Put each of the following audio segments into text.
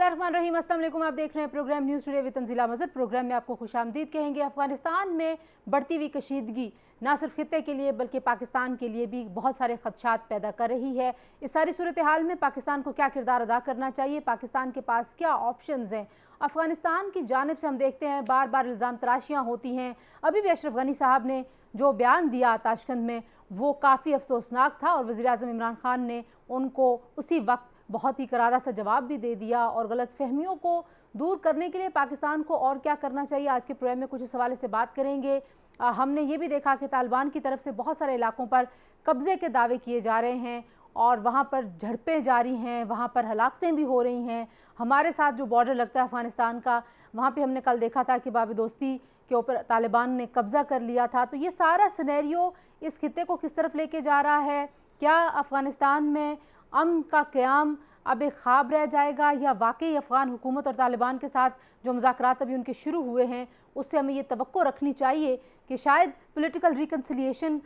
बिस्मिल्लाहिर्रहमानिर्रहीम, अस्सलाम वालेकुम। आप देख रहे हैं programme news today with Tanzeela Mazhar. Programme में आपको खुशामदीद कहेंगे। अफगानिस्तान में बढ़ती हुई कशीदगी ना सिर्फ खित्ते के लिए बल्कि पाकिस्तान के लिए भी बहुत सारे खदशात पैदा कर रही है। इस सारी सूरत हाल में पाकिस्तान को क्या किरदार अदा करना चाहिए, पाकिस्तान के पास क्या ऑप्शंस हैं। अफगानिस्तान की जानिब से हम देखते हैं बार बार इल्ज़ाम तराशियाँ होती हैं। अभी भी अशरफ गनी साहब ने जो बयान दिया ताशकंद में वो काफ़ी अफसोसनाक था और वज़ीर आज़म इमरान खान ने उनको उसी वक्त बहुत ही करारा सा जवाब भी दे दिया। और गलत फहमियों को दूर करने के लिए पाकिस्तान को और क्या करना चाहिए, आज के प्रोग्राम में कुछ इस हवाले से बात करेंगे। हमने ये भी देखा कि तालिबान की तरफ से बहुत सारे इलाकों पर कब्ज़े के दावे किए जा रहे हैं और वहाँ पर झड़पें जारी हैं, वहाँ पर हलाकतें भी हो रही हैं। हमारे साथ जो बॉर्डर लगता है अफ़गानिस्तान का, वहाँ पे हमने कल देखा था कि बाब दोस्ती के ऊपर तालिबान ने कब्ज़ा कर लिया था। तो ये सारा सिनेरियो इस खित्ते को किस तरफ लेके जा रहा है? क्या अफ़गानिस्तान में अमन का क़याम अब एक ख्वाब रह जाएगा या वाकई अफ़गान हुकूमत और तालिबान के साथ जो मुज़ाकरात अभी उनके शुरू हुए हैं उससे हमें ये तवक्को रखनी चाहिए कि शायद पॉलिटिकल रिकन्सिलिएशन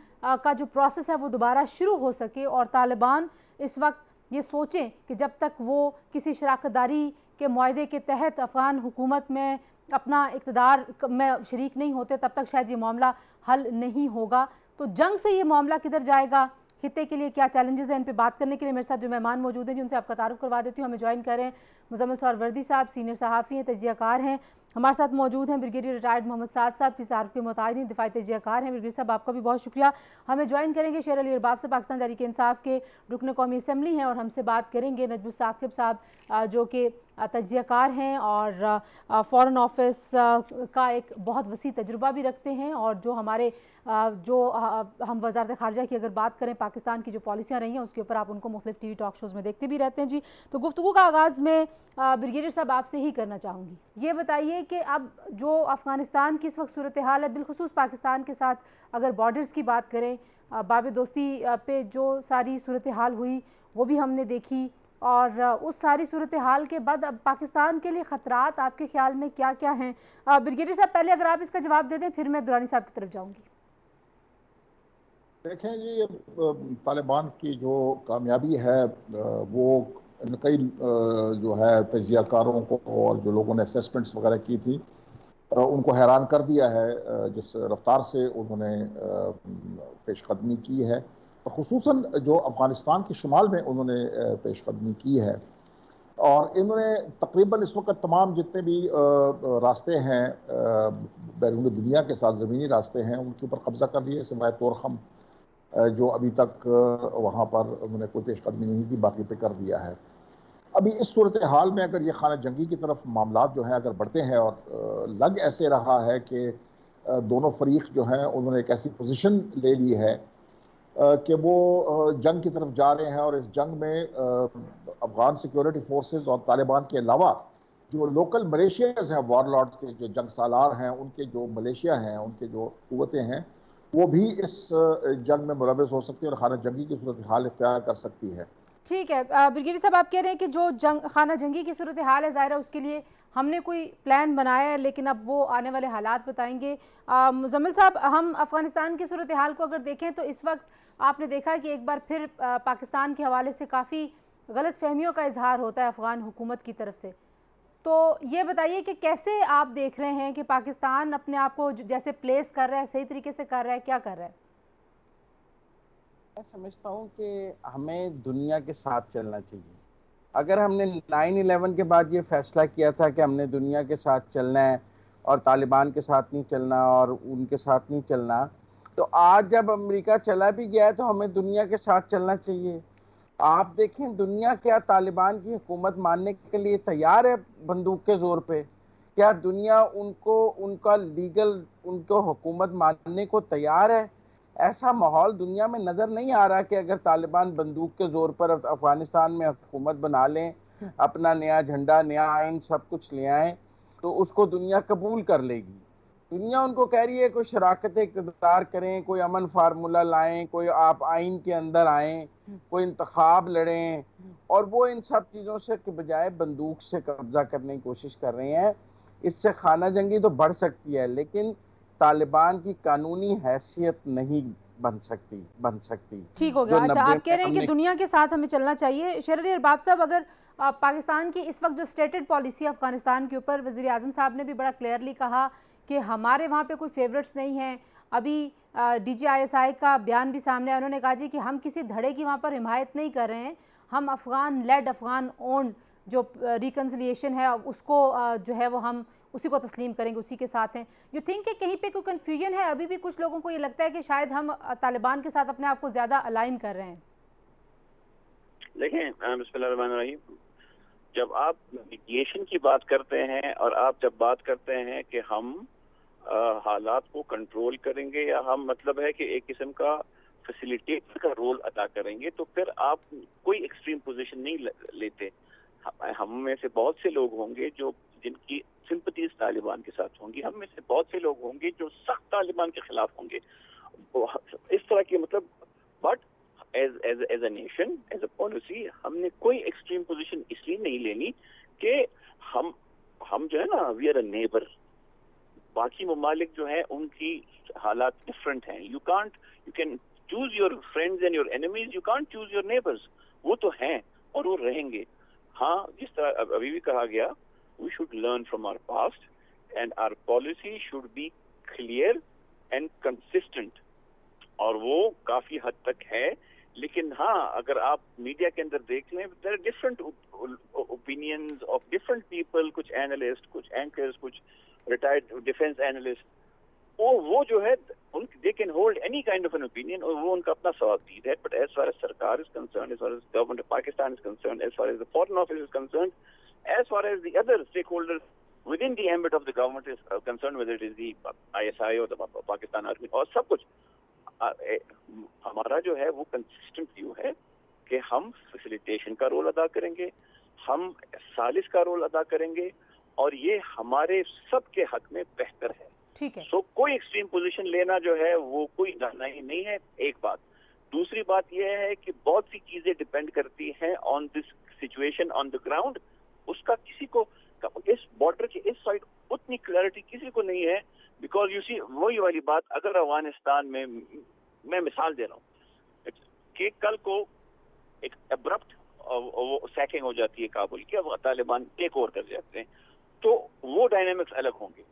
का जो प्रोसेस है वो दोबारा शुरू हो सके और तालिबान इस वक्त ये सोचें कि जब तक वो किसी शराकतदारी के मुआहदे के तहत अफ़गान हुकूमत में अपना इक़्तिदार में शरीक नहीं होते तब तक शायद ये मामला हल नहीं होगा। तो जंग से ये मामला किधर जाएगा, खित्ते के लिए क्या चैलेंजेस हैं, इन पे बात करने के लिए मेरे साथ जो मेहमान मौजूद हैं जिनसे आपका तारुफ करवा देती हूँ। हमें ज्वाइन कर रहे हैं मुज़म्मिल सरवर्दी साहब, सीनियर सहाफ़ी हैं, तजियाकार हैं। हमारे साथ मौजूद हैं ब्रिगेडियर रिटायर्ड मोहम्मद साद साहब, की तारुफ के मुताहिद दिफाई तजियाकार हैं। ब्रिगेडियर साहब आपका भी बहुत शुक्रिया। हमें ज्वाइन करेंगे शेर अली अरबाब से, पाकिस्तान तहरीक इंसाफ के रुकन कौमी असम्बली हैं और हमसे बात करेंगे नजबुल साकिब साहब जो कि तजियाकार हैं और फ़ॉरेन ऑफिस का एक बहुत वसी तजुर्बा भी रखते हैं और जो हमारे हम वज़ारत ख़ारजा की अगर बात करें पाकिस्तान की जो पॉलिसियाँ रही हैं उसके ऊपर आप उनको मुख्तलिफ टीवी टॉक शोज़ में देखते भी रहते हैं। जी, तो गुफ्तगू का आगाज़ में ब्रिगेडियर साहब आपसे ही करना चाहूँगी। ये बताइए कि अब जो अफ़गानिस्तान की इस वक्त सूरत हाल है, बिलखुसूस पाकिस्तान के साथ अगर बॉर्डर्स की बात करें, बाब दोस्ती पे जो सारी सूरत हाल हुई वो भी हमने देखी और उस सारी सूरत हाल के बाद अब पाकिस्तान के लिए ख़तरात आपके ख्याल में क्या क्या हैं? ब्रिगेडियर साहब पहले अगर आप इसका जवाब दे दें फिर मैं दुरानी साहब की तरफ जाऊँगी। देखें जी, ये तालिबान की जो कामयाबी है वो कई जो है तजियाकारों को और जो लोगों ने असेसमेंट्स वगैरह की थी उनको हैरान कर दिया है जिस रफ्तार से उन्होंने पेशकदमी की है और ख़ुसूसन जो अफ़गानिस्तान के शुमाल में उन्होंने पेशकदमी की है। और इन्होंने तकरीबन इस वक्त तमाम जितने भी रास्ते हैं बैरून दुनिया के साथ ज़मीनी रास्ते हैं उनके ऊपर कब्ज़ा कर लिया, सिवाय तोरखम जो अभी तक वहाँ पर उन्होंने कोई पेशकदमी नहीं की, बाकी पे कर दिया है। अभी इस सूरत हाल में अगर ये खाना जंगी की तरफ मामला जो हैं अगर बढ़ते हैं और लग ऐसे रहा है कि दोनों फरीक जो हैं उन्होंने एक ऐसी पोजीशन ले ली है कि वो जंग की तरफ जा रहे हैं और इस जंग में अफगान सिक्योरिटी फोर्सेस और तालिबान के अलावा जो लोकल मलेशियाज हैं, वारलॉर्ड्स के जो जंग सालार हैं, उनके जो मलेशिया हैं, उनके जो कुव्वतें हैं, वो भी इस जंग में मुलव्वस हो सकती है और खाना जंगी की सूरत हाल इख्तियार कर सकती है। ठीक है, ब्रिगेडियर साहब आप कह रहे हैं कि जो खाना जंगी की सूरत हाल है ज़ाहिर है उसके लिए हमने कोई प्लान बनाया है लेकिन अब वो आने वाले हालात बताएंगे। मुज़म्मिल साहब, हम अफ़गानिस्तान की सूरत हाल को अगर देखें तो इस वक्त आपने देखा कि एक बार फिर पाकिस्तान के हवाले से काफ़ी गलत फहमियों का इजहार होता है अफ़गान हुकूमत की तरफ से। तो ये बताइए कि कैसे आप देख रहे हैं कि पाकिस्तान अपने आप को जैसे प्लेस कर रहा है सही तरीके से कर रहा है, क्या कर रहा है? मैं समझता हूँ कि हमें दुनिया के साथ चलना चाहिए। अगर हमने 9/11 के बाद ये फैसला किया था कि हमने दुनिया के साथ चलना है और तालिबान के साथ नहीं चलना और उनके साथ नहीं चलना, तो आज जब अमेरिका चला भी गया है तो हमें दुनिया के साथ चलना चाहिए। आप देखें दुनिया क्या तालिबान की हुकूमत मानने के लिए तैयार है बंदूक के जोर पे? क्या दुनिया उनको उनका लीगल उनको हुकूमत मानने को तैयार है? ऐसा माहौल दुनिया में नज़र नहीं आ रहा कि अगर तालिबान बंदूक के जोर पर अफगानिस्तान में हुकूमत बना लें, अपना नया झंडा, नया आइन सब कुछ ले आएँ, तो उसको दुनिया कबूल कर लेगी। दुनिया उनको कह रही है कोई शराकत इक़्तिदार करें, कोई अमन फार्मूला लाएं, कोई आप आइन के अंदर आएँ, कोई इंतखाब लड़ें, और वो इन सब चीज़ों से के बजाय बंदूक से कब्जा करने की कोशिश कर रहे हैं। इससे खाना जंगी तो बढ़ सकती है लेकिन तालिबान की कानूनी हैसियत नहीं बन सकती। ठीक हो गया। जो अच्छा, 90 आप कह में रहे हैं कि हमने दुनिया के साथ हमें चलना चाहिए। शहर अली अरबाब साहब, अगर पाकिस्तान की इस वक्त जो स्टेटेड पॉलिसी है अफगानिस्तान के ऊपर, वज़ीर आज़म साहब ने भी बड़ा क्लियरली कहा कि हमारे वहाँ पे कोई फेवरेट्स नहीं हैं। अभी DGISI का बयान भी सामने आया, उन्होंने कहा जी कि हम किसी धड़े की वहाँ पर हिमायत नहीं कर रहे हैं, हम अफ़गान लेड, अफ़गान ओन्ड जो रिकन्सिलिएशन है उसको जो है वो हम उसी को तस्लीम करेंगे, उसी के साथ हैं। यू थिंक कि कहीं पे कोई कन्फ्यूजन है? अभी भी कुछ लोगों को ये लगता है कि शायद हम तालिबान के साथ अपने आप को ज़्यादा अलाइन कर रहे हैं। देखें, बिस्मिल्लाहिर्रहमानिर्रहीम, जब आप मीडिएशन की बात करते हैं और आप जब बात करते हैं कि हम हालात को कंट्रोल करेंगे या हम मतलब है कि एक किस्म का फैसिलिटेटर का रोल अदा करेंगे, तो फिर आप कोई एक्सट्रीम पोजीशन नहीं लेते। हम में से बहुत से लोग होंगे जो जिनकी सिंपथीज तालिबान के साथ होंगी, हम में से बहुत से लोग होंगे जो सख्त तालिबान के खिलाफ होंगे, इस तरह की मतलब। But as a nation, as a policy, हमने कोई एक्सट्रीम पोजीशन इसलिए नहीं लेनी कि हम जो है ना, वी आर अ नेबर। बाकी ममालिक जो है उनकी हालात डिफरेंट हैं। You can choose your friends and your enemies, you can't choose your neighbours. वो तो हैं और वो रहेंगे। हाँ, जिस तरह अभी भी कहा गया, we should learn from our past and our policy should be clear and consistent, और वो काफी हद तक है। लेकिन हाँ, अगर आप मीडिया के अंदर देख लें, there are different opinions of different people, कुछ एनालिस्ट, कुछ एंकर्स, कुछ रिटायर्ड डिफेंस एनालिस्ट, वो जो है they can hold any kind of an opinion, और वो उनका अपना सवाल है। बट एज फार एज सरकार is concern, as far as government of Pakistan is concern, as far as the foreign office is concern, as far as the other stakeholders within the ambit of the government is concerned, whether it is the ISI or the Pakistan Army और सब कुछ, हमारा जो है वो consistent view है कि हम फैसिलिटेशन का रोल अदा करेंगे, हम सालिस का रोल अदा करेंगे, और ये हमारे सबके हक में बेहतर है। ठीक है। सो कोई एक्सट्रीम पोजीशन लेना जो है वो कोई जाना ही नहीं है, एक बात। दूसरी बात यह है कि बहुत सी चीजें डिपेंड करती हैं on this situation on the ground. उसका किसी को इस बॉर्डर के इस साइड उतनी क्लैरिटी किसी को नहीं है, बिकॉज यू सी, वही वाली बात, अगर अफगानिस्तान में, मैं मिसाल दे रहा हूँ कि कल को एक अब्रप्ट वो सैकिंग हो जाती है काबुल की, अब तालिबान टेक ओवर कर जाते हैं, तो वो डायनामिक्स अलग होंगे।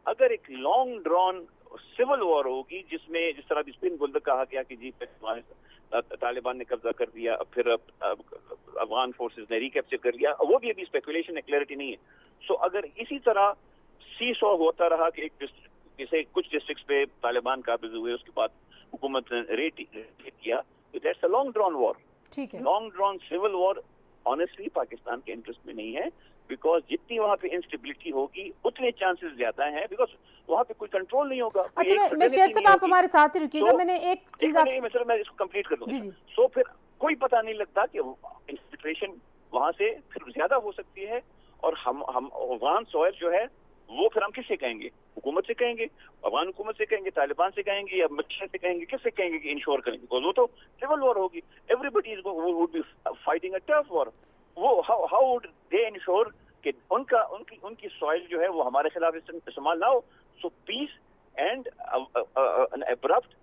अगर एक लॉन्ग ड्रॉन सिविल वॉर होगी जिसमें जिस तरह बिस्पिन बुल्द कहा गया कि जी तालिबान ने कब्जा कर दिया, फिर अफगान फोर्सेस ने रिकैप्चर कर लिया, वो भी अभी स्पेकुलेशन है, क्लैरिटी नहीं है। सो अगर इसी तरह सीसॉ होता रहा कि एक जैसे कुछ डिस्ट्रिक्ट्स पे तालिबान काबिज हुए, उसके बाद हुकूमत ने रेट किया, तो that's a long drawn war. ठीक है। Long drawn civil war honestly Pakistan के इंटरेस्ट में नहीं है, बिकॉज जितनी वहाँ पे इंस्टेबिलिटी होगी उतने चांसेस ज्यादा हैं, बिकॉज वहाँ पे कोई कंट्रोल नहीं होगा। अच्छा, मैं शेर साहब आप हमारे साथ ही रुकिएगा, मैंने एक चीज आप मैं इसको कंप्लीट कर दूंगा। जी। सो फिर कोई पता नहीं लगता कि इंफिल्ट्रेशन वहाँ से फिर ज्यादा हो सकती है, और हम अफगान सॉइल जो है वो फिर हम किससे कहेंगे? हुकूमत से कहेंगे, अफगान हुकूमत से कहेंगे, तालिबान से कहेंगे, या मिलिशिया से कहेंगे, किससे कहेंगे कि इंश्योर करेंगे? बिकॉज वो तो सिविल वॉर होगी, everybody would be fighting a tough war. वो हाउ वुड दे इंश्योर कि उनकी सॉइल जो है वो हमारे खिलाफ इस्तेमाल ना हो? So peace and an abrupt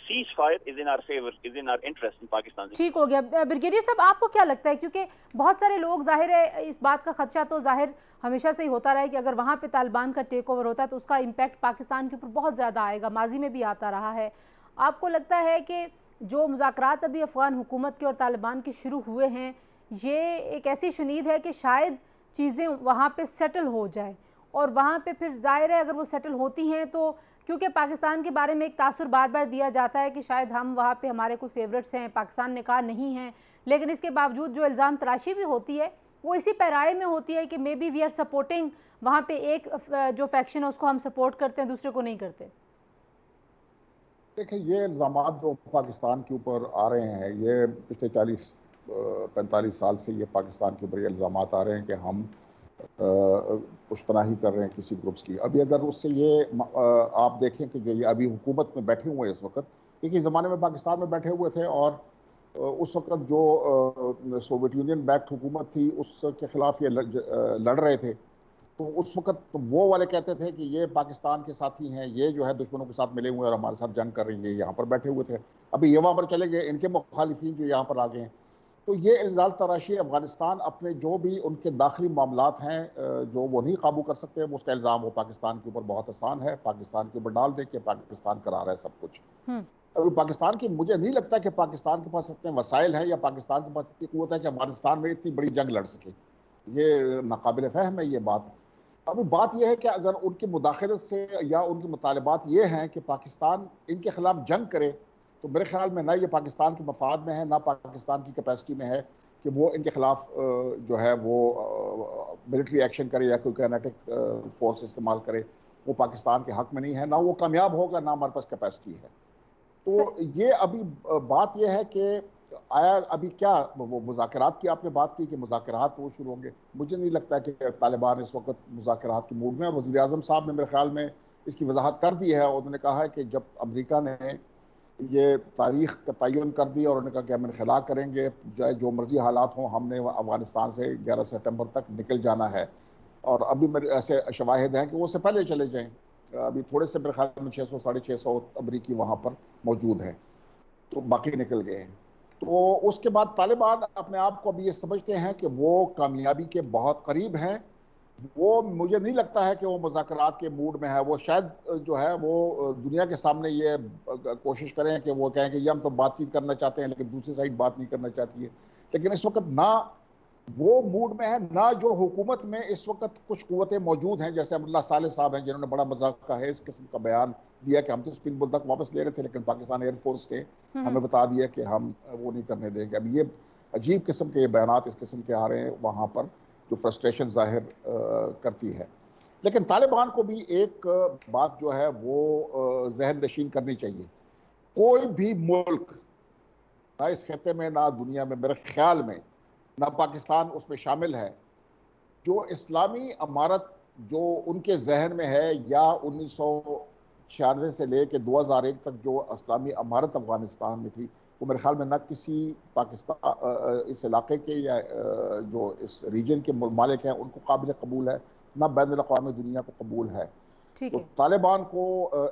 ceasefire is in our favor, is in our interest in Pakistan. ठीक हो गया। ब्रिगेडियर साहब, आपको क्या लगता है, क्योंकि बहुत सारे लोग, जाहिर है इस बात का खदशा तो जाहिर हमेशा से ही होता रहा है कि अगर वहाँ पे तालिबान का टेक ओवर होता है तो उसका इम्पैक्ट पाकिस्तान के ऊपर बहुत ज़्यादा आएगा, माजी में भी आता रहा है। आपको लगता है कि जो मुज़ाकरात अभी अफ़गान हुकूमत के और तालिबान के शुरू हुए हैं, ये एक ऐसी शुनीद है कि शायद चीज़ें वहाँ पे सेटल हो जाए, और वहाँ पे फिर जाहिर है अगर वो सेटल होती हैं तो, क्योंकि पाकिस्तान के बारे में एक तासुर बार बार दिया जाता है कि शायद हम वहाँ पे हमारे कोई फेवरेट्स हैं, पाकिस्तान ने कहा नहीं हैं, लेकिन इसके बावजूद जो इल्ज़ाम तराशी भी होती है वो इसी पैराए में होती है कि maybe we are supporting, वहाँ पे एक जो फैक्शन है उसको हम सपोर्ट करते हैं, दूसरे को नहीं करते। देखिए, ये इल्ज़ामात जो पाकिस्तान के ऊपर आ रहे हैं, ये पिछले 40-45 साल से ये पाकिस्तान के ऊपर ये इल्ज़ामात आ रहे हैं कि हम पुश्तनाही कर रहे हैं किसी ग्रुप्स की। अभी अगर उससे ये आप देखें कि जो ये अभी हुकूमत में बैठे हुए हैं इस वक्त, एक ही ज़माने में पाकिस्तान में बैठे हुए थे, और उस वक्त जो सोवियत यूनियन बैक्ड हुकूमत थी उसके ख़िलाफ़ ये लड़ रहे थे, تو اس وقت وہ والے کہتے تھے کہ یہ پاکستان کے ساتھی ہیں، یہ جو ہے دشمنوں کے ساتھ ملے ہوئے ہیں اور ہمارے ساتھ جنگ کر رہی ہیں، یہاں پر بیٹھے ہوئے تھے، ابھی یہ وہاں پر چلے گئے، ان کے مخالفین جو یہاں پر آ گئے ہیں۔ تو یہ الزام تراشی افغانستان اپنے جو بھی ان کے داخلی معاملات ہیں جو وہ نہیں قابو کر سکتے، اس کا الزام وہ پاکستان کے اوپر بہت آسان ہے، پاکستان کے اوپر ڈال دے کہ پاکستان کرا رہا ہے سب کچھ۔ ابھی پاکستان کی مجھے نہیں لگتا کہ پاکستان کے پاس اتنے وسائل ہیں یا پاکستان کے پاس اتنی قوت ہے کہ افغانستان میں اتنی بڑی جنگ لڑ سکے، یہ ناقابل فہم ہے یہ بات۔ ابھی بات یہ ہے کہ اگر ان کی مداخلت سے یا ان کی مطالبات یہ ہیں کہ پاکستان ان کے خلاف جنگ کرے، تو میرے خیال میں نہ یہ پاکستان کے مفاد میں ہے، نہ پاکستان کی کیپیسٹی میں ہے کہ وہ ان کے خلاف جو ہے وہ ملٹری ایکشن کرے یا کوئی کائنیٹک فورس استعمال کرے، وہ پاکستان کے حق میں نہیں ہے، نہ وہ کامیاب ہوگا، نہ ہمارے پاس کیپیسٹی ہے۔ تو یہ ابھی بات یہ ہے کہ آیا ابھی کیا وہ مذاکرات کی آپ نے بات کی کہ مذاکرات وہ شروع ہوں گے، مجھے نہیں لگتا کہ طالبان اس وقت مذاکرات کی موڈ میں ہے۔ وزیر اعظم صاحب نے میرے خیال میں اس کی وضاحت کر دی ہے، انہوں نے کہا ہے کہ جب امریکہ نے یہ تاریخ کا تعین کر دی اور انہوں نے کہا کہ ہم انخلا کریں گے، جو مرضی حالات ہوں، ہم نے افغانستان سے 11 ستمبر تک نکل جانا ہے، اور ابھی میرے ایسے شواہد ہیں کہ وہ اس سے پہلے چلے جائیں، ابھی تھوڑے سے میرے خیال میں 600 650 امریکی وہاں پر موجود ہیں، تو باقی نکل گئے ہیں۔ تو اس کے بعد طالبان اپنے آپ کو ابھی یہ سمجھتے ہیں کہ وہ کامیابی کے بہت قریب ہیں، وہ مجھے نہیں لگتا ہے کہ وہ مذاکرات کے موڈ میں ہے، وہ شاید جو ہے وہ دنیا کے سامنے یہ کوشش کریں کہ وہ کہیں کہ یہ ہم تو بات چیت کرنا چاہتے ہیں لیکن دوسری سائڈ بات نہیں کرنا چاہتی ہے، لیکن اس وقت نہ وہ موڈ میں ہے، نہ جو حکومت میں اس وقت کچھ قوتیں موجود ہیں جیسے امر اللہ صالح صاحب ہیں جنہوں نے بڑا مذاق کا ہے اس قسم کا بیان دیا کہ ہم تو اسپن بلدک واپس لے رہے تھے لیکن پاکستان ایئر فورس نے ہمیں بتا دیا کہ ہم وہ نہیں کرنے دیں گے۔ اب یہ عجیب قسم کے بیانات اس قسم کے آ رہے ہیں وہاں پر جو فرسٹریشن ظاہر کرتی ہے، لیکن طالبان کو بھی ایک بات جو ہے وہ ذہن نشین کرنی چاہیے، کوئی بھی ملک نہ اس خطے میں نہ دنیا میں میرے خیال میں نہ پاکستان اس میں شامل ہے جو اسلامی امارت جو ان کے ذہن میں ہے یا 1996 سے لے کے 2001 تک جو اسلامی امارت افغانستان میں تھی، وہ میرے خیال میں نہ کسی پاکستان اس علاقے کے یا جو اس ریجن کے ممالک ہیں ان کو قابل قبول ہے، نہ بین الاقوامی دنیا کو قبول ہے۔ تو طالبان کو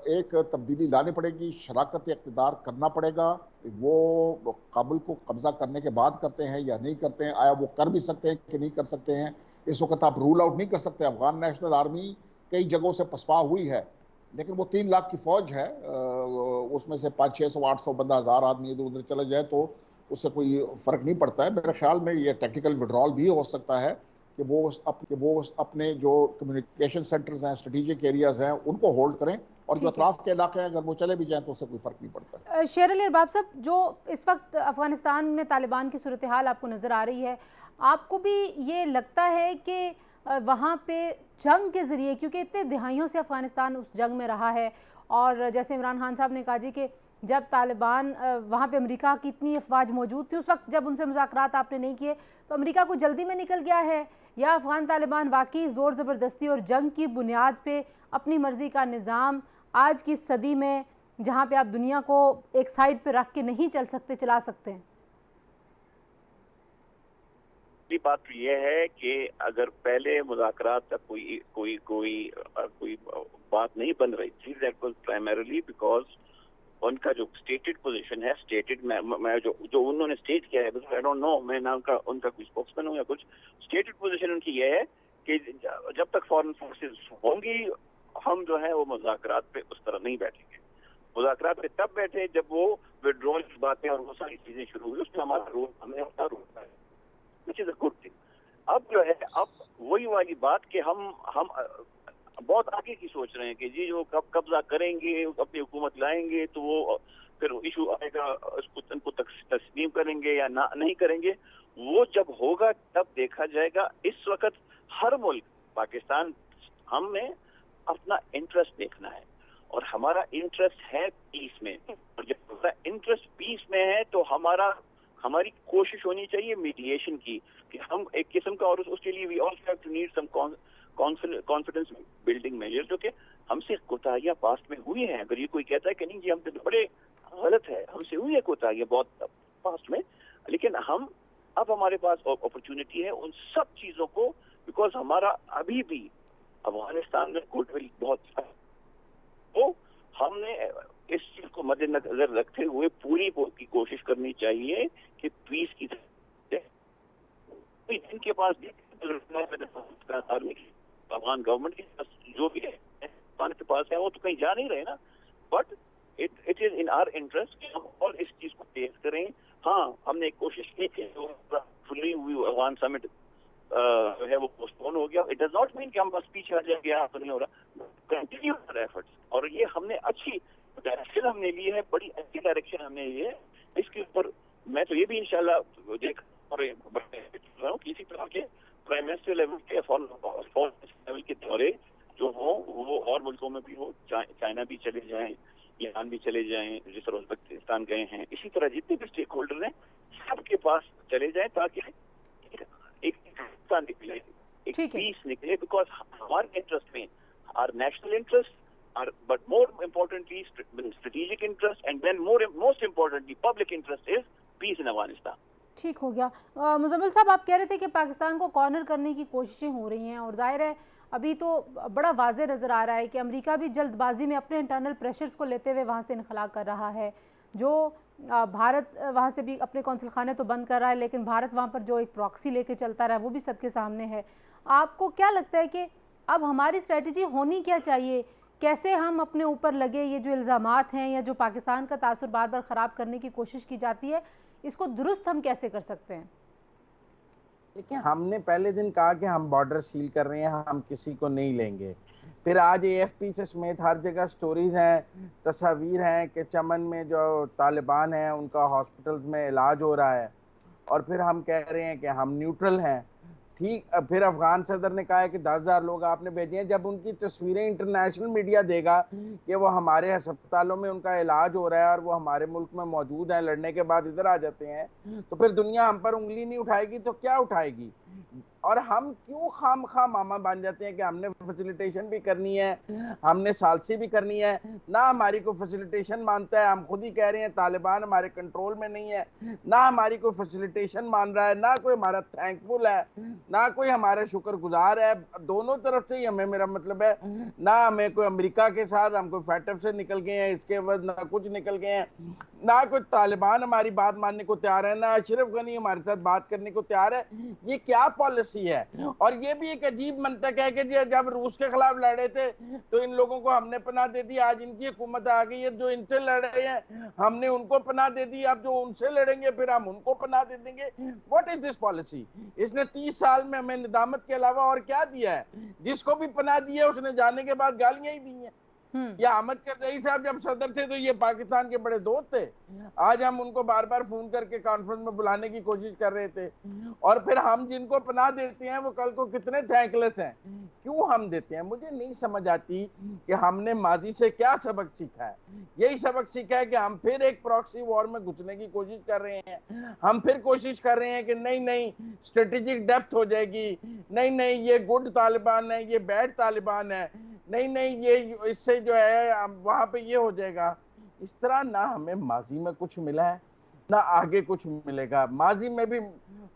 ایک تبدیلی لانی پڑے گی، شراکت اقتدار کرنا پڑے گا، وہ کابل کو قبضہ کرنے کے بعد کرتے ہیں یا نہیں کرتے ہیں، آیا وہ کر بھی سکتے ہیں کہ نہیں کر سکتے ہیں، اس وقت آپ رول آؤٹ نہیں کر سکتے۔ افغان نیشنل آرمی کئی جگہوں سے پسپا ہوئی ہے لیکن وہ 3 لاکھ کی فوج ہے، اس میں سے 500 600 800 بندہ 1000 آدمی ادھر ادھر چلے جائے تو اس سے کوئی فرق نہیں پڑتا ہے۔ میرے خیال میں یہ ٹیکٹیکل وڈرال بھی ہو سکتا ہے کہ وہ اپنے جو کمیونیکیشن سینٹرز ہیں، اسٹریٹجک ایریاز ہیں، ان کو ہولڈ کریں، اور جو اطراف کے علاقے ہیں اگر وہ چلے بھی جائیں تو اس سے کوئی فرق نہیں پڑتا۔ شیر علی ارباب صاحب، جو اس وقت افغانستان میں طالبان کی صورتحال آپ کو نظر آ رہی ہے، آپ کو بھی یہ لگتا ہے کہ وہاں پہ جنگ کے ذریعے، کیونکہ اتنے دہائیوں سے افغانستان اس جنگ میں رہا ہے، اور جیسے عمران خان صاحب نے کہا جی کہ جب طالبان وہاں پہ امریکہ کی اتنی افواج موجود تھی، اس وقت جب ان سے مذاکرات آپ نے نہیں کیے تو امریکہ کو جلدی میں نکل گیا ہے، یا افغان طالبان واقعی زور زبردستی اور جنگ کی بنیاد پہ اپنی مرضی کا نظام آج کی صدی میں جہاں پہ آپ دنیا کو ایک سائیڈ پہ رکھ کے نہیں چل سکتے چلا سکتے ہیں؟ بات یہ ہے کہ اگر پہلے مذاکرات کا کوئی بات نہیں بن رہی تھی، دیٹ واز پرائمرلی بیکاز ان کا جو اسٹیٹڈ پوزیشن ہے، اسٹیٹڈ میں جو انہوں نے اسٹیٹ کیا ہے، آئی ڈونٹ نو، میں نہ ان کا کوئی اسپوکس مین ہوں یا کچھ، اسٹیٹڈ پوزیشن ان کی یہ ہے کہ جب تک فارن فورسز ہوں گی ہم جو ہے وہ مذاکرات پہ اس طرح نہیں بیٹھیں گے۔ مذاکرات پہ تب بیٹھے جب وہ وڈرول کی باتیں اور وہ ساری چیزیں شروع ہوئی، اس میں ہمارا رول ہمیں اپنا رول ہے، which is a good thing۔ اب جو ہے اب وہی والی بات کہ ہم بہت آگے کی سوچ رہے ہیں کہ جی جو کب قبضہ کریں گے، اپنی حکومت لائیں گے تو وہ پھر ایشو آئے گا، اس کو ان کو تسلیم کریں گے یا نہیں کریں گے، وہ جب ہوگا تب دیکھا جائے گا۔ اس وقت ہر ملک، پاکستان، ہم نے اپنا انٹرسٹ دیکھنا ہے اور ہمارا انٹرسٹ ہے پیس میں، اور جب ہمارا انٹرسٹ پیس میں ہے تو ہماری کوشش ہونی چاہیے میڈیشن کی، کہ ہم ایک قسم کا، اور اس کے لیے we also have to need some confidence building measure, جو کہ ہم سے کوتاہیاں پاسٹ میں ہوئی ہیں۔ اگر یہ کوئی کہتا ہے کہ نہیں جی ہم سے بڑے غلط ہے، ہم سے ہوئی ہے کوتاہیاں بہت پاسٹ میں، لیکن اب ہمارے پاس اپرچونٹی ہے ان سب چیزوں کو، بیکاز ہمارا ابھی بھی افغانستان میں گڈ ول بہت تو ہم نے اس چیز کو مد نظر رکھتے ہوئے پوری کی کوشش کرنی چاہیے کہ پیس کی ان کے پاس افغان گورنمنٹ کے پاس جو بھی ہے پاکستان کے پاس ہے وہ تو کہیں جا نہیں رہے نا, but it is in our interest کہ ہم اور اس چیز کو تیز کریں. ہاں ہم نے ایک کوشش کی تھی فلی ہوئی افغان سمٹ جو ہے وہ پوسٹ پون ہو گیا. اٹ ڈز ناٹ مین کہ ہم بس پیچھے آ جائیں گے, تو نہیں ہو رہا, کنٹینیو ایفرٹس. اور یہ ہم نے اچھی ڈائریکشن ہم نے لی ہے, بڑی اچھی ڈائریکشن ہم نے لی ہے. اس کے اوپر میں تو یہ بھی انشاءاللہ دیکھ رہا ہوں کسی طرح کے پرائم منسٹر لیول کے فورن لیول کے دورے جو ہوں وہ اور ملکوں میں بھی ہو, چائنا بھی چلے جائیں, ایران بھی چلے جائیں, جس طرح ازبکستان گئے ہیں, اسی طرح جتنے بھی اسٹیک ہولڈر ہیں سب کے پاس چلے جائیں تاکہ ایک نکلے, ایک پیس نکلے. بیکاز ہمارے انٹرسٹ میں our national interest but more importantly strategic interest and then most importantly public interest is peace in Afghanistan. ٹھیک ہو گیا. مزمل صاحب آپ کہہ رہے تھے کہ پاکستان کو کارنر کرنے کی کوششیں ہو رہی ہیں, اور ظاہر ہے ابھی تو بڑا واضح نظر آ رہا ہے کہ امریکہ بھی جلد بازی میں اپنے انٹرنل پریشرز کو لیتے ہوئے وہاں سے انخلا کر رہا ہے. جو بھارت وہاں سے بھی اپنے قونصل خانے تو بند کر رہا ہے, لیکن بھارت وہاں پر جو ایک پراکسی لے کے چلتا رہا ہے وہ بھی سب کے سامنے ہے. آپ کو کیا لگتا ہے کہ اب ہماری اسٹریٹجی ہونی کیا چاہیے؟ کیسے ہم اپنے اوپر لگے یہ جو الزامات ہیں یا جو پاکستان کا تاثر بار بار خراب کرنے کی کوشش کی جاتی ہے, اس کو درست ہم کیسے کر سکتے ہیں؟ دیکھیں, ہم نے پہلے دن کہا کہ ہم بارڈر سیل کر رہے ہیں, ہم کسی کو نہیں لیں گے. پھر آج AFP سے سمیت ہر جگہ سٹوریز ہیں, تصاویر ہیں کہ چمن میں جو طالبان ہیں ان کا ہاسپٹلز میں علاج ہو رہا ہے, اور پھر ہم کہہ رہے ہیں کہ ہم نیوٹرل ہیں. ٹھیک, پھر افغان صدر نے کہا ہے کہ 10,000 لوگ آپ نے بھیجے ہیں. جب ان کی تصویریں انٹرنیشنل میڈیا دے گا کہ وہ ہمارے ہسپتالوں میں ان کا علاج ہو رہا ہے اور وہ ہمارے ملک میں موجود ہیں, لڑنے کے بعد ادھر آ جاتے ہیں, تو پھر دنیا ہم پر انگلی نہیں اٹھائے گی تو کیا اٹھائے گی؟ اور ہم کیوں خام خواہ ماما بن جاتے ہیں کہ ہم نے فیسیلیٹیشن بھی کرنی ہے, ہم نے سالسی بھی کرنی ہے. نہ ہماری کوئی فیسیلیٹیشن مانتا ہے, ہم خود ہی کہہ رہے ہیں طالبان ہمارے کنٹرول میں نہیں ہے. نہ ہماری کوئی فیسیلیٹیشن مان رہا ہے, نہ کوئی ہمارا تھینکفل ہے, نہ کوئی ہمارا شکر گزار ہے. دونوں طرف سے ہی ہمیں, میرا مطلب ہے, نہ ہمیں کوئی امریکہ کے ساتھ ہم کوئی فیٹف سے نکل گئے ہیں, اس کے بعد نہ کچھ نکل گئے ہیں, نہ کوئی طالبان ہماری بات ماننے کو تیار ہے, نہ اشرف غنی ہمارے ساتھ بات کرنے کو تیار ہے. یہ کیا پالیسی ہے؟ اور یہ بھی ایک عجیب منطق ہے کہ جب روس کے خلاف لڑے تھے تو ان لوگوں کو ہم نے پناہ دے دی, آج ان کی حکومت آ گئی ہے, جو ان سے لڑ رہے ہیں ہم نے ان کو پناہ دے دی, اب جو ان سے لڑیں گے پھر ہم ان کو پناہ دے دیں گے. What is this policy? اس نے 30 سال میں ہمیں ندامت کے علاوہ اور کیا دیا ہے؟ جس کو بھی پناہ دی ہے اس نے جانے کے بعد گالیاں ہی دی ہیں. یا احمد کرزئی صاحب جب صدر تھے تو یہ پاکستان کے بڑے دوست تھے, آج ہم ان کو بار بار فون کر کے کانفرنس میں بلانے کی کوشش کر رہے تھے. اور پھر ہم جن کو پناہ دیتے ہیں وہ کل کو کتنے تھینک لیس ہیں. کیوں ہم دیتے ہیں؟ مجھے نہیں سمجھ آتی کہ ہم نے ماضی سے کیا سبق سیکھا ہے. یہی سبق سیکھا ہے کہ ہم پھر ایک پراکسی وار میں گھسنے کی کوشش کر رہے ہیں. ہم پھر کوشش کر رہے ہیں کہ نہیں اسٹریٹجک ڈیپتھ ہو جائے گی, نہیں یہ گڈ طالبان ہے, یہ بیڈ طالبان ہے, نہیں یہ اس سے جو ہے وہاں پہ یہ ہو جائے گا. اس طرح نہ ہمیں ماضی میں کچھ ملا ہے نہ آگے کچھ ملے گا. ماضی میں بھی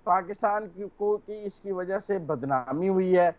پاکستان کو اس کی وجہ سے بدنامی ہوئی ہے,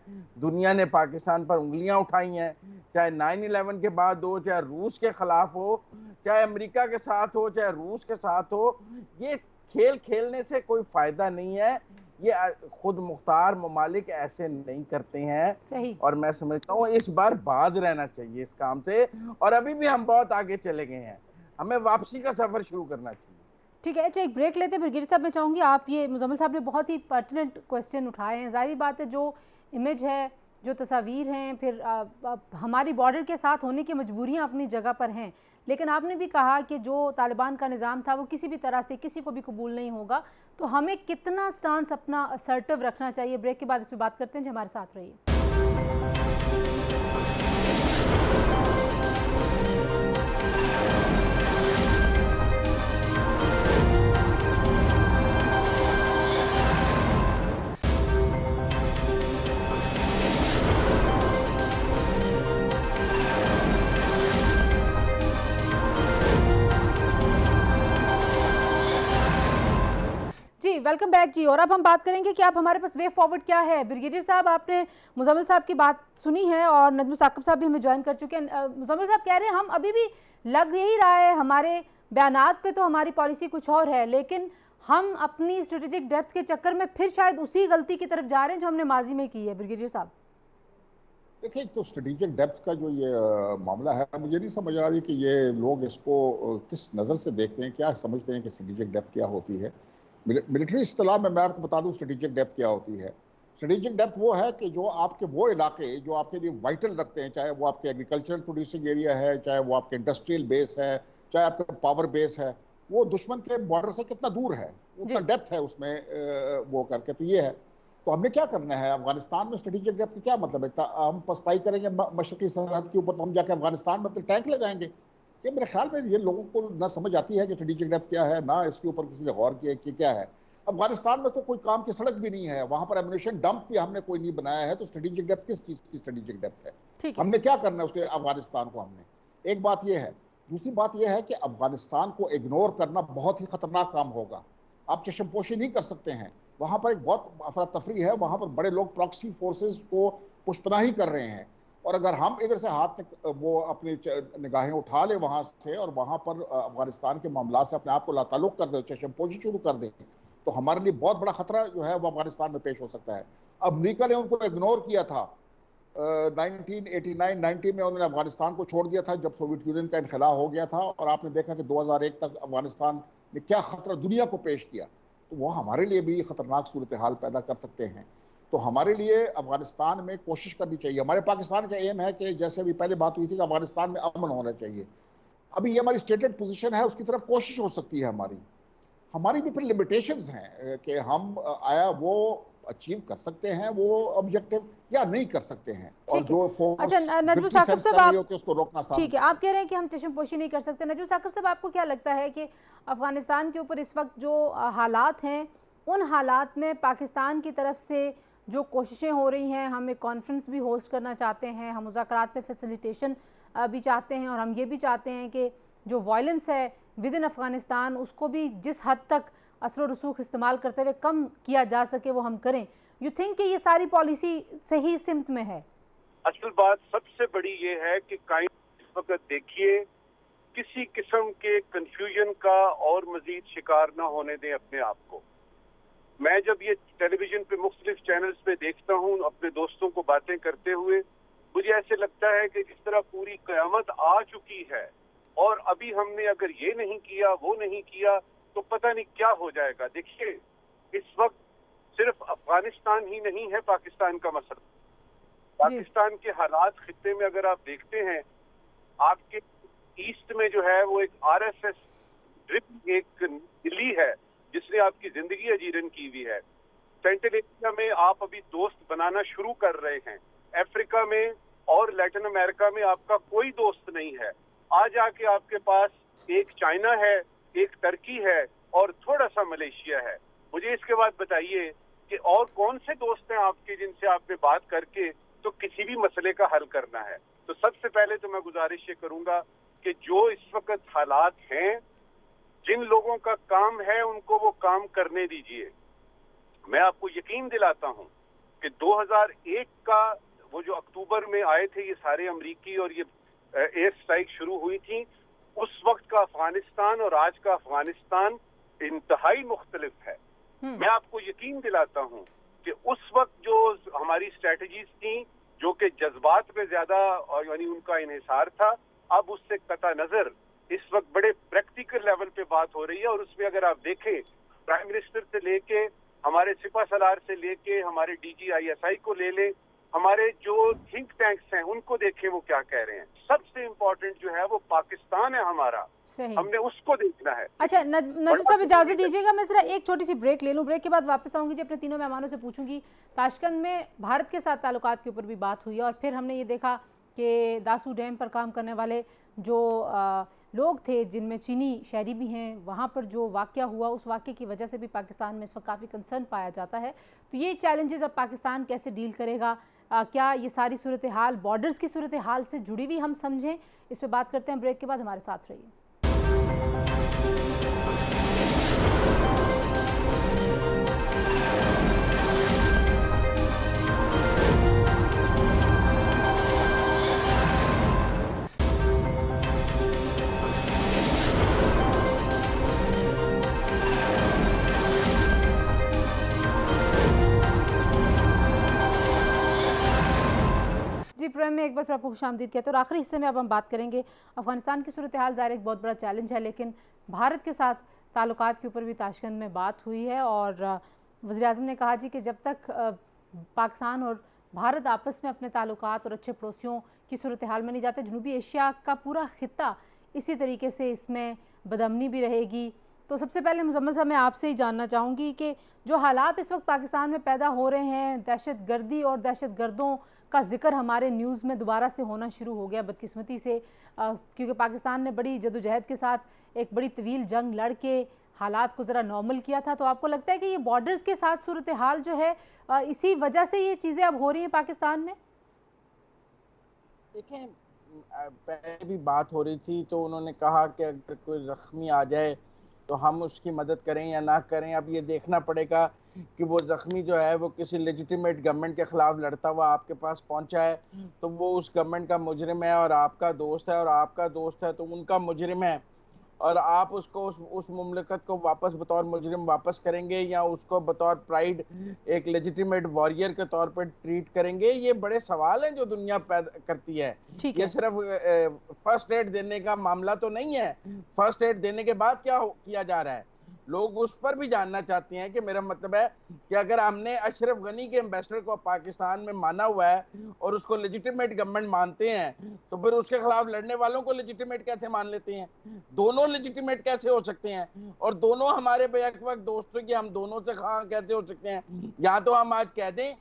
دنیا نے پاکستان پر انگلیاں اٹھائی ہیں, چاہے 9/11 کے بعد ہو, چاہے روس کے خلاف ہو, چاہے امریکہ کے ساتھ ہو, چاہے روس کے ساتھ ہو. یہ کھیل کھیلنے سے کوئی فائدہ نہیں ہے. یہ خود مختار ممالک ایسے نہیں کرتے ہیں. صحیح. اور میں سمجھتا ہوں اس بار باز رہنا چاہیے اس کام سے, اور ابھی بھی ہم بہت آگے چلے گئے ہیں, ہمیں واپسی کا سفر شروع کرنا چاہیے. ٹھیک ہے, اچھا ایک بریک لیتے ہیں. پھر گیر صاحب میں چاہوں گی آپ, یہ مزمل صاحب نے بہت ہی پرٹیننٹ کویسچن اٹھائے ہیں. ظاہری بات ہے جو امیج ہے, جو تصاویر ہیں, پھر ہماری بارڈر کے ساتھ ہونے کی مجبوریاں اپنی جگہ پر ہیں, لیکن آپ نے بھی کہا کہ جو طالبان کا نظام تھا وہ کسی بھی طرح سے کسی کو بھی قبول نہیں ہوگا. تو ہمیں کتنا سٹانس اپنا اسرٹیو رکھنا چاہیے؟ بریک کے بعد اس پہ بات کرتے ہیں. جو ہمارے ساتھ رہیے. वेलकम बैक जी। और अब हम बात करेंगे कि आप हमारे पास वे फॉरवर्ड क्या है। ब्रिगेडियर साहब, आपने मुजम्मिल साहब की बात सुनी है और नजमुल साकिब साहब भी हमें ज्वाइन कर चुके हैं। मुजम्मिल साहब कह रहे हैं हम अभी भी लग यही रहा है, हमारे बयानात पे तो हमारी पॉलिसी कुछ और है, लेकिन हम अपनी स्ट्रेटेजिक डेप्थ के चक्कर में फिर शायद उसी गलती की तरफ जा रहे हैं जो हमने माजी में की है। ब्रिगेडियर साहब देखिए, तो स्ट्रेटेजिक डेप्थ का जो ये मामला है, मुझे नहीं समझ आ रही कि ये लोग इसको किस नज़र से देखते हैं, क्या समझते हैं कि स्ट्रेटेजिक डेप्थ क्या होती है। मिलिट्री इस्तिलाह में मैं आपको बता दूं स्ट्रेटेजिक डेप्थ क्या होती है। स्ट्रेटेजिक डेप्थ वो है कि जो आपके वो इलाके जो आपके लिए वाइटल रखते हैं, चाहे वो आपके एग्रीकल्चरल प्रोड्यूसिंग एरिया है, चाहे वो आपके इंडस्ट्रियल बेस है, चाहे आपका पावर बेस है, वो दुश्मन के बॉर्डर से कितना दूर है, उतना डेप्थ है उसमें वो करके। तो ये है, तो हमने क्या करना है अफगानिस्तान में। स्ट्रेटेजिक डेप्थ का क्या मतलब है? हम पसपाई करेंगे मशरकी सरहद के ऊपर, तो हम जाके अफगानिस्तान में अपने टैंक लगाएंगे? कि मेरे ख्याल में ये लोगों को ना समझ आती है कि स्ट्रेटेजिक डेप्थ क्या है, ना इसके ऊपर किसी ने गौर किया कि क्या है। अफगानिस्तान में तो कोई काम की सड़क भी नहीं है, वहां पर एम्युनिशन डंप भी हमने कोई नहीं बनाया है, तो स्ट्रेटेजिक डेप्थ किस चीज की स्ट्रेटेजिक डेप्थ है? हमने क्या करना है उसके अफगानिस्तान को? हमने एक बात यह है। दूसरी बात यह है कि अफगानिस्तान को इग्नोर करना बहुत ही खतरनाक काम होगा। आप चश्मपोशी नहीं कर सकते हैं, वहां पर एक बहुत अफरा तफरी है, वहां पर बड़े लोग प्रॉक्सी फोर्सेस को पुष्पनाही कर रहे हैं, और अगर हम इधर से हाथ वो अपनी निगाहें उठा ले वहां से और वहां पर अफगानिस्तान के मामला से अपने आप को लाताल्लुक कर दे, चश्मपोशी शुरू कर दे, तो हमारे लिए बहुत बड़ा खतरा जो है वो अफगानिस्तान में पेश हो सकता है। अमरीका ने उनको इग्नोर किया था 1989-90 में, उन्होंने अफगानिस्तान को छोड़ दिया था जब सोवियत यूनियन का इनखला हो गया था, और आपने देखा कि 2001 तक अफगानिस्तान ने क्या खतरा दुनिया को पेश किया। तो वो हमारे लिए भी खतरनाक सूरत हाल पैदा कर सकते हैं। तो हमारे लिए अफगानिस्तान में कोशिश करनी चाहिए। हमारे पाकिस्तान का एम है कि जैसे अभी पहले बात हुई थी कि अफगानिस्तान में अमन होना चाहिए, अभी ये हमारी स्टेटेड पोजीशन है, उसकी तरफ कोशिश हो सकती है। हमारी भी फिर लिमिटेशंस हैं कि हम आया वो अचीव कर सकते हैं वो ऑब्जेक्टिव या नहीं कर सकते हैं, और जो फोर्स नजमुल साकिब साहब आप उसको रोकना आसान। ठीक है, आप कह रहे हैं कि हम चश्मपोशी नहीं कर सकते। नजमुल साकिब साहब, आपको क्या लगता है कि अफगानिस्तान के ऊपर इस वक्त जो हालात हैं, उन हालात में पाकिस्तान की तरफ से जो कोशिशें हो रही हैं, हम एक कॉन्फ्रेंस भी होस्ट करना चाहते हैं, हम मुज़ाकरात पे फैसिलिटेशन भी चाहते हैं, और हम ये भी चाहते हैं कि जो वायलेंस है विद इन अफगानिस्तान उसको भी जिस हद तक असर और रसूख इस्तेमाल करते हुए कम किया जा सके वो हम करें। यू थिंक कि ये सारी पॉलिसी सही सिमत में है? असल बात सबसे बड़ी ये है कि इस वक्त देखिए, किसी किस्म के कंफ्यूजन का और मजीद शिकार ना होने दें अपने आप को। मैं जब ये टेलीविजन पे मुख्तलिफ चैनल्स पे देखता हूँ अपने दोस्तों को बातें करते हुए, मुझे ऐसे लगता है कि जिस तरह पूरी क़यामत आ चुकी है और अभी हमने अगर ये नहीं किया वो नहीं किया तो पता नहीं क्या हो जाएगा। देखिए, इस वक्त सिर्फ अफगानिस्तान ही नहीं है पाकिस्तान का मसला। पाकिस्तान के हालात खित्ते में अगर आप देखते हैं, आपके ईस्ट में जो है वो एक आरएसएस ड्रिप एक दिल्ली है जिसने आपकी जिंदगी अजीरन की हुई है। सेंट्रल एशिया में आप अभी दोस्त बनाना शुरू कर रहे हैं, अफ्रीका में और लैटिन अमेरिका में आपका कोई दोस्त नहीं है। आज आके आपके पास एक चाइना है, एक टर्की है और थोड़ा सा मलेशिया है। मुझे इसके बाद बताइए कि और कौन से दोस्त हैं आपके जिनसे आपने बात करके तो किसी भी मसले का हल करना है। तो सबसे पहले तो मैं गुजारिश ये करूंगा कि जो इस वक्त हालात हैं, जिन लोगों का काम है उनको वो काम करने दीजिए। मैं आपको यकीन दिलाता हूं कि 2001 का वो जो अक्टूबर में आए थे ये सारे अमरीकी और ये एयर स्ट्राइक शुरू हुई थी, उस वक्त का अफगानिस्तान और आज का अफगानिस्तान इंतहाई मुख्तलिफ है। मैं आपको यकीन दिलाता हूं कि उस वक्त जो हमारी स्ट्रेटजीज थी जो कि जज्बात पे ज्यादा यानी उनका इन्हिसार था, अब उससे कता नजर इस वक्त बड़े प्रैक्टिकल लेवल पे बात हो रही है। और उसमें अगर आप देखें, प्राइम मिनिस्टर से लेके हमारे सिपा सलार से लेके हमारे DGISI को ले लें, हमारे जो थिंक टैंक्स हैं उनको देखें वो क्या कह रहे हैं। सबसे इम्पोर्टेंट जो है वो पाकिस्तान है हमारा, हमने उसको देखना है। अच्छा नजम साहब, इजाजत दीजिएगा, मैं जरा एक छोटी सी ब्रेक ले लूं। ब्रेक के बाद वापस आऊंगी जी, अपने तीनों मेहमानों से पूछूंगी। ताशकंद में भारत के साथ ताल्लुकात के ऊपर भी बात हुई और फिर हमने ये देखा कि दासू डैम पर काम करने वाले जो लोग थे जिनमें चीनी शहरी भी हैं, वहाँ पर जो वाक़या हुआ उस वाक़े की वजह से भी पाकिस्तान में इस वक्त काफ़ी कंसर्न पाया जाता है। तो ये चैलेंजेस अब पाकिस्तान कैसे डील करेगा, क्या ये सारी सूरत हाल बॉर्डर्स की सूरत हाल से जुड़ी हुई हम समझें, इस पर बात करते हैं ब्रेक के बाद। हमारे साथ रहिए। प्रोग्राम में एक बार फिर आपको खुशामदीद कहते हैं। और आखिरी हिस्से में अब हम बात करेंगे अफगानिस्तान की सूरत हाल। ज़ाहिर एक बहुत बड़ा चैलेंज है, लेकिन भारत के साथ ताल्लुकात के ऊपर भी ताशकंद में बात हुई है और वज़ीर-ए-आज़म ने कहा जी कि जब तक पाकिस्तान और भारत आपस में अपने ताल्लुकात और अच्छे पड़ोसियों की सूरत हाल में नहीं जाते, जनूबी एशिया का पूरा खित्ता इसी तरीके से इसमें बदअमनी भी रहेगी। तो सबसे पहले मुजम्मिल साहब मैं आपसे ही जानना चाहूँगी कि जो हालात इस वक्त पाकिस्तान में पैदा हो रहे हैं, दहशत गर्दी और दहशत गर्दों का जिक्र हमारे न्यूज़ में दोबारा से होना शुरू हो गया बदकिस्मती से, क्योंकि पाकिस्तान ने बड़ी जदोजहद के साथ एक बड़ी तवील जंग लड़ के हालात को ज़रा नॉर्मल किया था। तो आपको लगता है कि ये बॉर्डर्स के साथ सूरत हाल जो है इसी वजह से ये चीज़ें अब हो रही हैं पाकिस्तान में? देखें, पहले भी बात हो रही थी तो उन्होंने कहा कि अगर कोई जख्मी आ जाए तो हम उसकी मदद करें या ना करें। अब ये देखना पड़ेगा कि वो जख्मी जो है वो किसी लेजिटिमेट गवर्नमेंट के खिलाफ लड़ता हुआ आपके पास पहुंचा है तो वो उस गवर्नमेंट का मुजरिम है और आपका दोस्त है, और आपका दोस्त है तो उनका मुजरिम है, और आप उसको उस मुमलकत को वापस बतौर मुजरिम वापस करेंगे या उसको बतौर प्राइड एक लेजिटिमेट वॉरियर के तौर पर ट्रीट करेंगे। ये बड़े सवाल हैं जो दुनिया पैदा करती है। ये सिर्फ फर्स्ट एड देने का मामला तो नहीं है। फर्स्ट एड देने के बाद क्या किया जा रहा है, लोग उस पर भी जानना चाहते हैं। कि मेरा मतलब है कि अगर हमने अशरफ गनी के एम्बेसडर को पाकिस्तान में माना हुआ है और उसको लेजिटिमेट गवर्नमेंट मानते हैं तो फिर उसके खिलाफ लड़ने वालों को लेजिटिमेट कैसे मान लेते हैं? दोनों लेजिटिमेट कैसे हो सकते हैं? और दोनों हमारे बेहक वक्त दोस्तों की हम दोनों से खां कैसे हो सकते हैं? या तो हम आज कह दें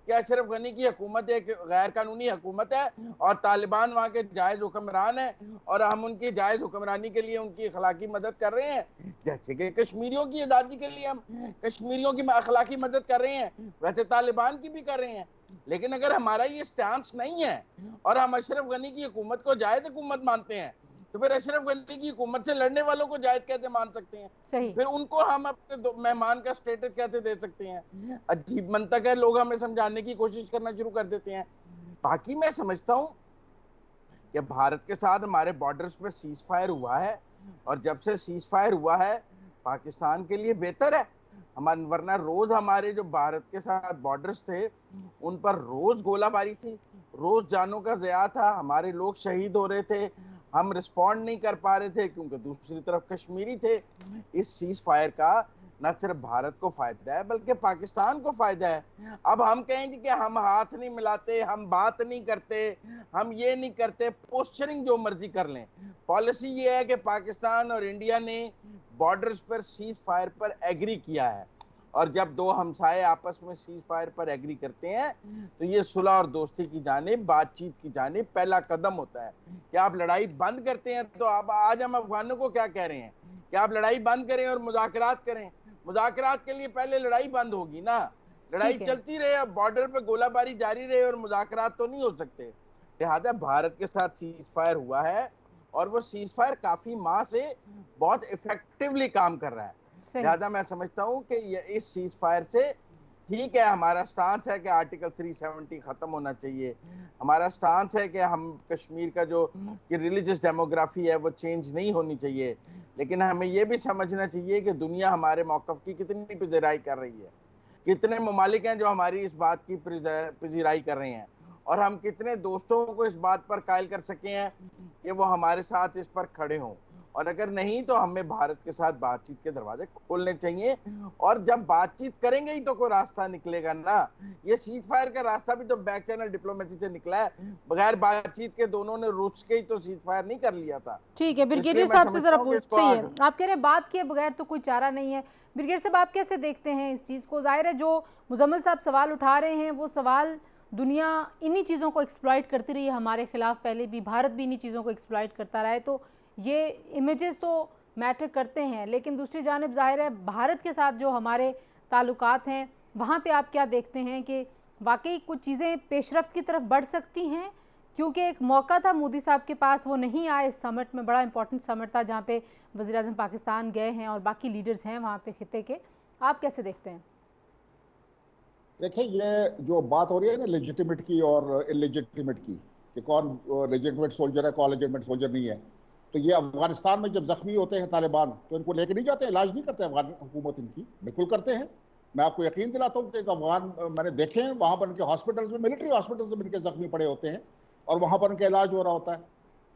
कि अशरफ गनी की हुकूमत एक गैर कानूनी हुकूमत है और तालिबान वहाँ के जायज़ हुक्मरान है और हम उनकी जायज़ हुक्मरानी के लिए उनकी अखलाकी मदद कर रहे हैं, जैसे कि कश्मीरियों की आज़ादी के लिए हम कश्मीरियों की अखलाकी मदद कर रहे हैं, वैसे तालिबान की भी कर रहे हैं। लेकिन अगर हमारा ये स्टांस नहीं है और हम अशरफ गनी की हुकूमत को जायज़ हुकूमत मानते हैं तो फिर अशरफ गनी की हुकूमत से लड़ने वालों को जायज़ कैसे मान सकते हैं? सही। फिर उनको हम अपने मेहमान का स्टेटस कैसे दे सकते हैं? अजीब मंतक है, लोग हमें समझाने की कोशिश करना शुरू कर देते हैं। बाकी मैं समझता हूँ कि भारत के साथ हमारे बॉर्डर्स पर सीज फायर हुआ है और जब से सीज फायर हुआ है पाकिस्तान के लिए बेहतर है। हमारे वरना रोज हमारे जो भारत के साथ बॉर्डर्स थे उन पर रोज गोलाबारी थी, रोज जानों का ज़िया था, हमारे लोग शहीद हो रहे थे, हम रिस्पॉन्ड नहीं कर पा रहे थे क्योंकि दूसरी तरफ कश्मीरी थे। इस सीज फायर का न सिर्फ भारत को फायदा है बल्कि पाकिस्तान को फायदा है। अब हम कहेंगे कि हम हाथ नहीं मिलाते, हम बात नहीं करते, हम ये नहीं करते, पोस्चरिंग जो मर्जी कर लें। पॉलिसी ये है कि पाकिस्तान और इंडिया ने बॉर्डर्स पर सीज फायर पर एग्री किया है और जब दो हमसाए आपस में सीज फायर पर एग्री करते हैं तो ये सुलह और दोस्ती की जानिब, बातचीत की जानिब पहला कदम होता है कि आप लड़ाई बंद करते हैं। तो अब आज हम अफगानों को क्या कह रहे हैं कि आप लड़ाई बंद करें और मुज़ाकरात करें। मुज़ाकरात के लिए पहले लड़ाई बंद होगी ना, लड़ाई चलती रहे, अब बॉर्डर पे गोलाबारी जारी रहे और मुज़ाकरात तो नहीं हो सकते। लिहाजा भारत के साथ सीज फायर हुआ है और वो सीज फायर काफी माह से बहुत इफेक्टिवली काम कर रहा है। लिहाजा मैं समझता हूँ कि इस सीज फायर से ठीक है, हमारा स्टांस है कि आर्टिकल 370 खत्म होना चाहिए, हमारा स्टांस है कि हम कश्मीर का जो कि रिलीजियस डेमोग्राफी है वो चेंज नहीं होनी चाहिए, लेकिन हमें ये भी समझना चाहिए कि दुनिया हमारे मौक़िफ़ की कितनी पज़ीराई कर रही है, कितने ममालिक हैं जो हमारी इस बात की पज़ीराई कर रहे हैं और हम कितने दोस्तों को इस बात पर कायल कर सके हैं कि वो हमारे साथ इस पर खड़े हों। और अगर नहीं तो हमें भारत के साथ बातचीत के दरवाजे खोलने चाहिए और जब बातचीत करेंगे ही तो कोई रास्ता निकलेगा ना। ये सीज फायर का रास्ता भी तो बैक चैनल डिप्लोमेसी से निकला है, बगैर बातचीत के दोनों ने रूस के ही तो सीज फायर नहीं कर लिया था। ठीक है, ब्रिगेडियर साहब से जरा सही है, आप कह रहे हैं बात किए बगैर तो कोई चारा नहीं है। ब्रिगेडियर साहब आप कैसे देखते हैं इस चीज़ को? जाहिर है जो मुजम्मिल साहब सवाल उठा रहे हैं वो सवाल दुनिया इन्हीं चीज़ों को एक्सप्लॉइट करती रही है हमारे खिलाफ, पहले भी भारत भी इन्हीं चीज़ों को एक्सप्लॉइट करता रहा है, तो ये इमेजेस तो मैटर करते हैं। लेकिन दूसरी जानिब जाहिर है भारत के साथ जो हमारे ताल्लुकात हैं वहाँ पे आप क्या देखते हैं कि वाकई कुछ चीज़ें पेशरफ्त की तरफ बढ़ सकती हैं? क्योंकि एक मौका था मोदी साहब के पास, वो नहीं आए इस समिट में, बड़ा इंपॉर्टेंट समिट था जहाँ पे वज़ीर-ए-आज़म पाकिस्तान गए हैं और बाकी लीडर्स हैं वहाँ पे खित्ते के, आप कैसे देखते हैं? देखिए, ये जो बात हो रही है ना लेजिटिमेट की और इलेजिटिमेट की कि कौन लेजिटिमेट सोल्जर है कौन लेजिटिमेट सोल्जर नहीं है, तो ये अफगानिस्तान में जब जख्मी होते हैं तालिबान तो इनको लेके नहीं जाते, इलाज नहीं करते अफगान हुकूमत इनकी, बिल्कुल करते हैं। मैं आपको यकीन दिलाता हूँ कि अफगान मैंने देखे हैं वहाँ पर इनके हॉस्पिटल्स में, मिलिट्री हॉस्पिटल्स में इनके जख्मी पड़े होते हैं اور وہاں پر ان کا علاج ہو رہا ہوتا ہے.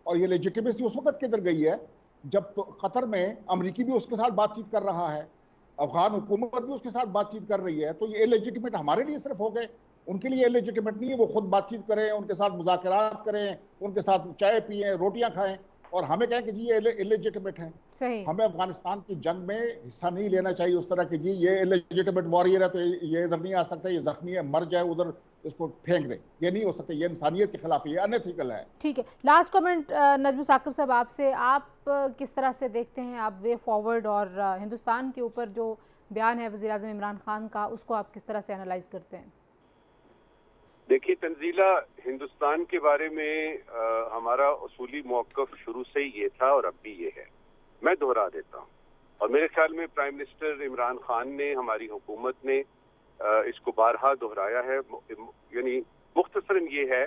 اور یہ لیجیٹیمیسی اس وقت کدھر گئی ہے جب تو قطر میں امریکی بھی اس کے ساتھ بات چیت کر رہا ہے, افغان حکومت بھی اس کے ساتھ بات چیت کر رہی ہے. تو یہ لیجیٹیمیٹ ہمارے لیے صرف ہو گئے, ان کے لیے لیجیٹیمیٹ نہیں ہے. وہ خود بات چیت کریں, ان کے ساتھ مذاکرات کریں, ان کے ساتھ چائے پئیں, روٹیاں کھائیں, اور ہمیں کہیں کہ جی یہ لیجیٹیمیٹ ہیں. صحیح. ہمیں افغانستان کی جنگ میں حصہ نہیں لینا چاہیے اس طرح کہ جی یہ لیجیٹیمیٹ وارئر ہے تو یہ ادھر نہیں آ سکتا, یہ زخمی ہے, مر جائے ادھر, اس کو پھینک دیں. یہ نہیں ہو سکتا, یہ انسانیت کے خلاف, یہ ان ایتھیکل ہے. ٹھیک ہے, لاسٹ کمنٹ نجم ثاقب صاحب آپ سے, آپ کس طرح سے دیکھتے ہیں آپ وے فارورڈ, اور ہندوستان کے اوپر جو بیان ہے وزیر اعظم عمران خان کا, اس کو آپ کس طرح سے انالائز کرتے ہیں؟ دیکھیے تنزیلہ, ہندوستان کے بارے میں ہمارا اصولی موقف شروع سے ہی یہ تھا اور اب بھی یہ ہے. میں دہرا دیتا ہوں, اور میرے خیال میں پرائم منسٹر عمران خان نے, ہماری حکومت نے اس کو بارہا دہرایا ہے. یعنی مختصراً یہ ہے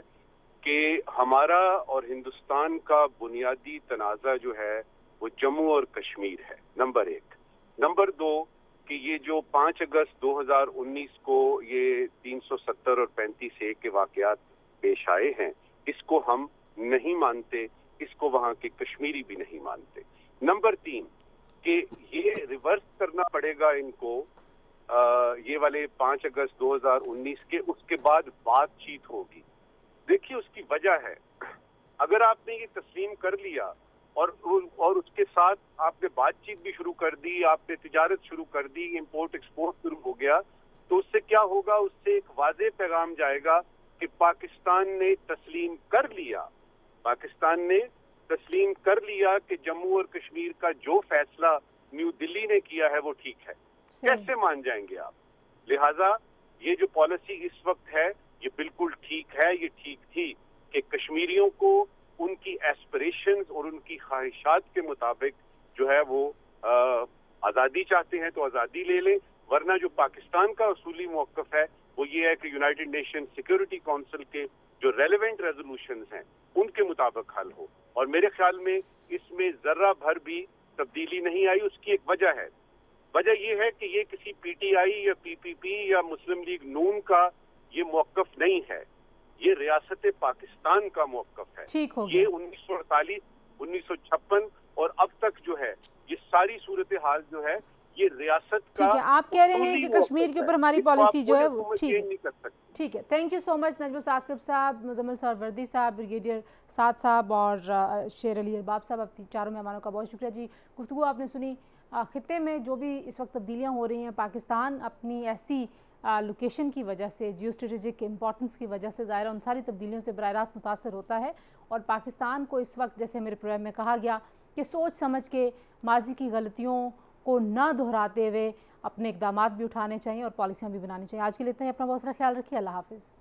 کہ ہمارا اور ہندوستان کا بنیادی تنازع جو ہے وہ جموں اور کشمیر ہے, نمبر 1. نمبر 2 کہ یہ جو 5 اگست 2019 کو یہ 370 اور 35A کے واقعات پیش آئے ہیں, اس کو ہم نہیں مانتے, اس کو وہاں کے کشمیری بھی نہیں مانتے. نمبر 3 کہ یہ ریورس کرنا پڑے گا ان کو, یہ والے 5 اگست 2019 کے, اس کے بعد بات چیت ہوگی. دیکھیے اس کی وجہ ہے, اگر آپ نے یہ تسلیم کر لیا اور اس کے ساتھ آپ نے بات چیت بھی شروع کر دی, آپ نے تجارت شروع کر دی, امپورٹ ایکسپورٹ شروع ہو گیا, تو اس سے کیا ہوگا, اس سے ایک واضح پیغام جائے گا کہ پاکستان نے تسلیم کر لیا, پاکستان نے تسلیم کر لیا کہ جموں اور کشمیر کا جو فیصلہ نیو دلی نے کیا ہے وہ ٹھیک ہے. کیسے مان جائیں گے آپ؟ لہٰذا یہ جو پالیسی اس وقت ہے یہ بالکل ٹھیک ہے, یہ ٹھیک تھی کہ کشمیریوں کو ان کی ایسپریشنز اور ان کی خواہشات کے مطابق جو ہے وہ آزادی چاہتے ہیں تو آزادی لے لیں, ورنہ جو پاکستان کا اصولی موقف ہے وہ یہ ہے کہ یونائٹڈ نیشن سیکورٹی کونسل کے جو ریلیونٹ ریزولوشنز ہیں ان کے مطابق حل ہو. اور میرے خیال میں اس میں ذرہ بھر بھی تبدیلی نہیں آئی. اس کی ایک وجہ ہے, وجہ یہ ہے کہ یہ کسی پی ٹی آئی یا پی پی پی یا مسلم لیگ نون کا یہ موقف نہیں ہے, یہ ریاست پاکستان کا موقف ہے. یہ 1948, 1956 اور اب تک جو ہے یہ ساری صورتحال جو ہے یہ ریاست کا. ٹھیک ہے, آپ کہہ رہے ہیں کہ کشمیر کے اوپر ہماری پالیسی جو ہے وہ ٹھیک ہے. تھینک یو سو مچ نجم ثاقب صاحب, مزمل سہروردی صاحب, بریگیڈیئر سعد صاحب اور شیر علی ارباب صاحب, آپ چاروں مہمانوں کا بہت شکریہ جی. گفتگو آپ نے سنی. خطے میں جو بھی اس وقت تبدیلیاں ہو رہی ہیں, پاکستان اپنی ایسی لوکیشن کی وجہ سے, جیو اسٹریٹجک امپورٹنس کی وجہ سے ظاہر ان ساری تبدیلیوں سے براہ راست متاثر ہوتا ہے, اور پاکستان کو اس وقت جیسے میرے پروگرام میں کہا گیا کہ سوچ سمجھ کے ماضی کی غلطیوں کو نہ دہراتے ہوئے اپنے اقدامات بھی اٹھانے چاہیے اور پالیسیاں بھی بنانی چاہیے. آج کے لیے اتنا ہی, اپنا بہت سارا خیال رکھیے. اللہ حافظ.